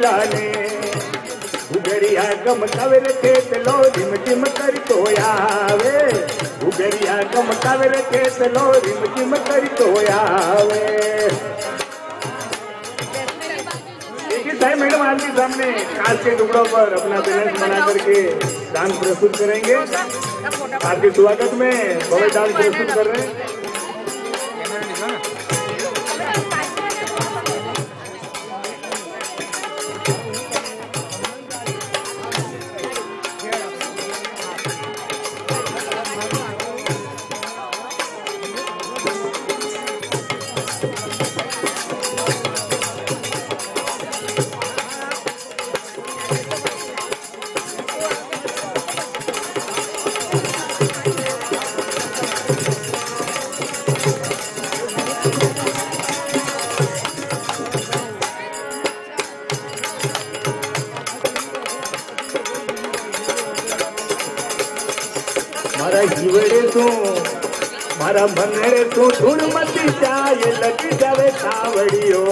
लाने उगरिया गम कावेर खेत लो रिम झिम कर तो आवे उगरिया गम कावेर खेत लो रिम झिम कर तो आवे। देखिए साहब मैडम आपके सामने कांच के टुकड़ों पर अपना बैलेंस बना करके डांस प्रस्तुत करेंगे। आपके स्वागत में भव्य डांस प्रस्तुत कर रहे हैं। मारा जीवड़े तू मारा मनड़े तू धूल मती जाए लग जावे सावड़ियो